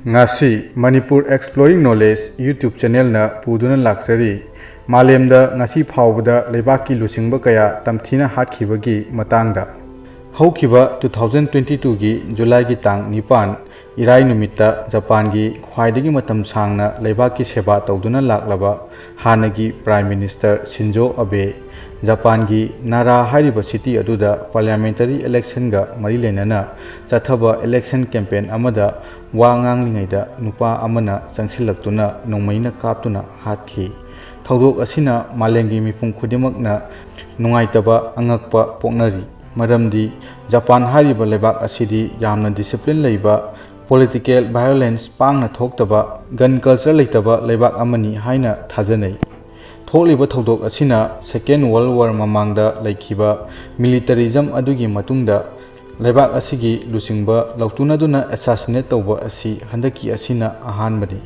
ngasi Manipur Exploring Knowledge YouTube channel na puduna laksari malemda ngasi phawbada lebaki luchingba kaya tamthina hatkhiba gi matangda haukiba 2022 gi July gi tang 9 irai numita Japan gi khwaidagi matam sangna lebaki seba tawduna laklaba hannagi Prime Minister Shinzo Abe Japan gi Nara hariba city aduda parliamentary election ga mari lenana chathaba election campaign amada wa nganglingayda nupa amana changsilaktuna nongmaina kaptuna hatkhi thawdok asina malengi mipum khudimakna nungaitaba angakpa poknari maramdi Japan hariba lebak asidi yamna discipline leiba political violence pangna thoktaba gun culture leitaba lebak amani haina thajanai tholiba thawdok asina second world war mamangda laikhiba militarism adugi matungda lebak asigi luchingba lautunaduna assassinate tawba asi handaki asina ahanbani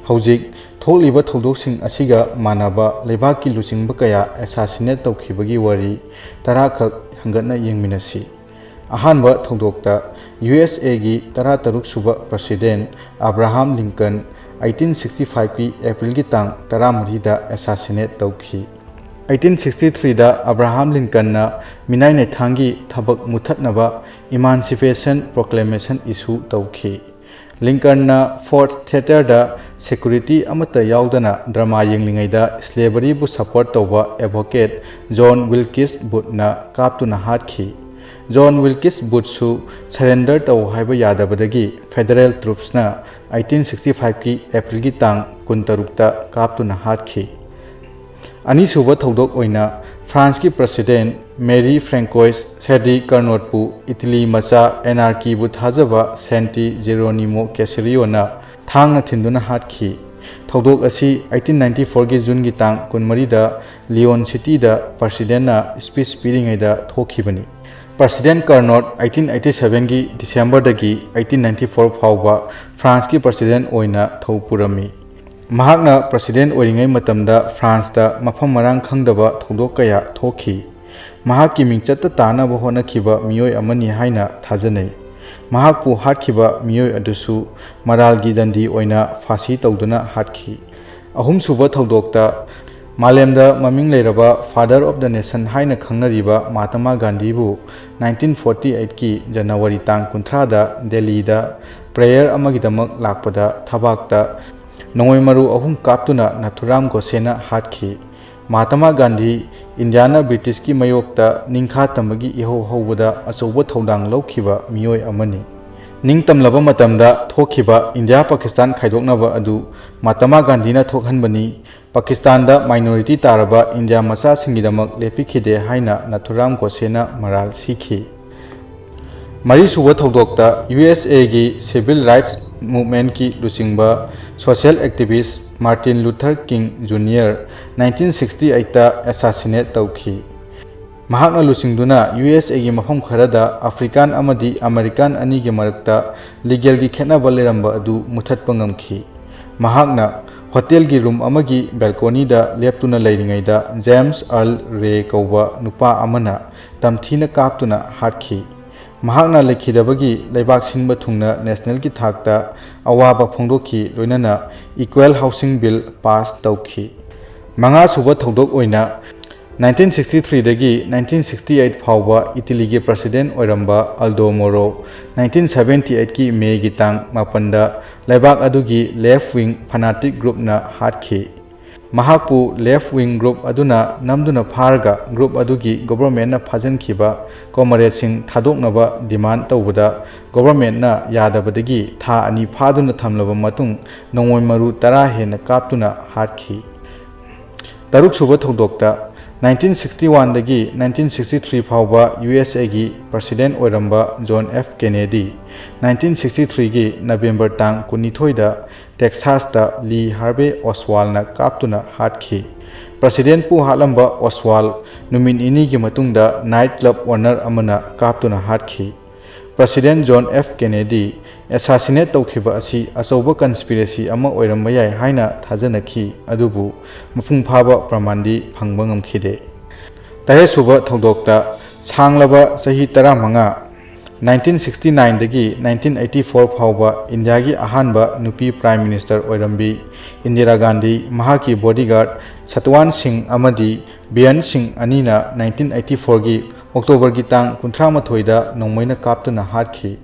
hojik tholiba thawdoksing asiga manaba lebaki luchingba kaya assassinate tawkhibagi wari tarakhak hangatna yengminasi ahanba thawdokta USA gi 13 suba president Abraham Lincoln 1865 ki April gi tang 13 da assassinate tawkhi 1863 da Abraham Lincoln na minai ne thangi thabak muthatnaba emancipation proclamation issue tawkhi Lincoln na Fort Theater da security amata yaudana drama yenglingay da slavery bu support tawba advocate John Wilkes Booth na kaptuna hatkhi John Wilkes Booth su surrender taw haiba yadabadagi federal troops na 1865 ki April gi tang 16 ta kaptuna hatkhi ani suba thawdok oina France ki president Mary Francois Sadi Carnot pu Italy macha anarchy bu thajaba Santi Geronimo Caserio na thangna thinduna hatkhi thawdok asi 1894 gi June gi tang 13 da Lyon city da president na speech piringai da thokhibani President Carnot 1887 gi December dagi 1894 phawba France ki president oina thawpurami mahakna president oringai matamda France da mafam marang khangdaba thawdok kaya thokhi mahakki mingchatta tanaba honakhiba miyoi amani haina thajanai mahakpu hatkhiba miyoi adusu maralgi dandi oina phasi tawduna hatkhi ahum suba thawdokta malemda maming leiraba father of the nation haina khangnariba Mahatma Gandhi bu 1948 ki January tang 13 da Delhi da prayer amagidamak lakpada thabakta nongoi maru ahum kaptuna Nathuram Gosena hatkhi Mahatma Gandhi Indiana British ki mayokta ningkha tamagi iho hobada achoba thodang laukhiba miyoi amani ningtamlaba matamda thokhiba India Pakistan khaidoknaba adu Mahatma Gandhi na thokhanbani Pakistan da minority taraba India macha singidamak lepikhide haina Nathuram Gosena maral sikhi mari suba thawdokta USA gi civil rights movement ki luchingba social activist Martin Luther King Jr. 1968 ta assassinate tawkhi mahakna luchingduna USA gi mafam kharada African amadi American ani gi marakta legal gi khenaba leramba adu muthatpa ngamkhi mahakna hotel gi room amagi balcony da leptuna leiringai da James Earl Ray kauba nupa amana tamthina kaptuna hatkhi mahakna lekhidabagi leibak sinba thungna national ki thakta awaba phongdokhi loinana equal housing bill pass tawkhi manga suba thawdok oina 1963 dagi 1968 phawba Italy gi president oiramba Aldo Moro 1978 ki May gi tang 9 da leibak adugi left wing fanatic group na hatkhi mahakpu left wing group aduna namduna pharga group adugi government na phajankhiba comrade sing thadoknaba demand tawbada government na yadabadagi tha ani phaduna thamlaba matung nongoi maru 10 hena kaptuna hatkhi taruk suba thawdokta 1961 dagi 1963 phawba USA gi president oiramba John F Kennedy 1963 gi November tang 19 da Texas da Lee Harvey Oswald na kaptuna hatkhi president pu halamba Oswald numin ini gi matungda night club owner amana kaptuna hatkhi president John F Kennedy assassinate tawkhiba asi achoba conspiracy ama oiramba yai haina thajanakhi adubu mafung phaba pramandi phangba ngamkhide tare suba thawdokta sanglaba sahi 15 1969 dagi 1984 phauba India gi ahanba nupi Prime Minister oirambi Indira Gandhi mahaki bodyguard Satwan Singh amadi Bian Singh anina 1984 gi October gi tang 38 da nongmoina kaptuna hatkhi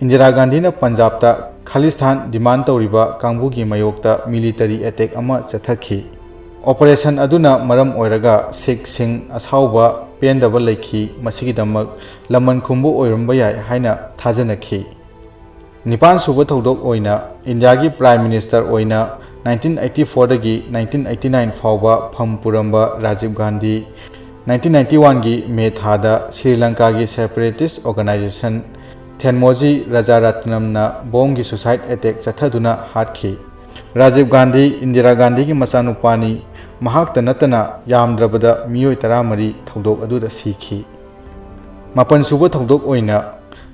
Indira Gandhi na Punjab ta Khalistan demand tawriba kangbu gi mayokta military attack ama chathakhi Operation aduna maram oiraga Sikh Singh asauba pendaba leikhi masigi damak laman khumbu oiramba yai haina thajanakhi Nipan suba thodok oina India gi Prime Minister oina 1984 dagi 1989 phauba pham puramba Rajiv Gandhi 1991 gi May thada Sri Lanka gi separatist organization Thenmoji Rajaratnam na bomb gi suicide attack chathaduna hatkhi Rajiv Gandhi Indira Gandhi gi machanupani mahakta natana yamdrabada miyoi taramari thodok aduda sikhi mapan suba thodok oina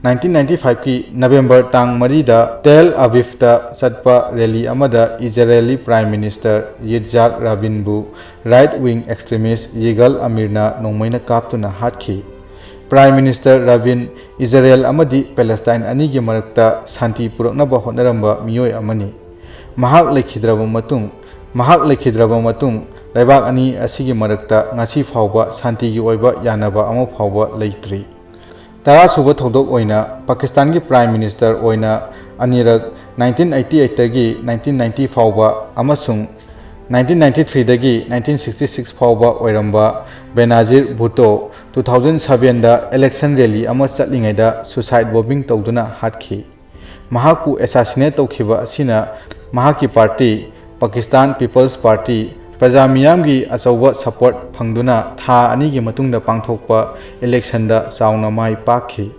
1995 ki November tang marida Tel Aviv ta satpa rally amada Israeli Prime Minister Yitzhak Rabin bu right wing extremist Yigal Amirna nongmaina kaptuna hatkhi Prime Minister Rabin Israel amadi Palestine anigi marakta santi puraknaba hotnaramba miyoi amani mahak lekhidraba matung Laibak ani asigi marakta ngasi phauba santi gi oiba yanaba ama phauba leitri Tara suba thodok oina Pakistan gi Prime Minister oina anirak 1988 dagi 1990 phauba amasung 1993 dagi 1966 phauba oiramba Benazir Bhutto 2007 da election rally ama chatlingaida suicide bombing tawduna hatkhi mahaku assassinate tawkhiba asina mahaki party Pakistan People's Party Praja miyamgi achauba support phangduna tha ani gi matungda pangthokpa election da chauna mai pakhi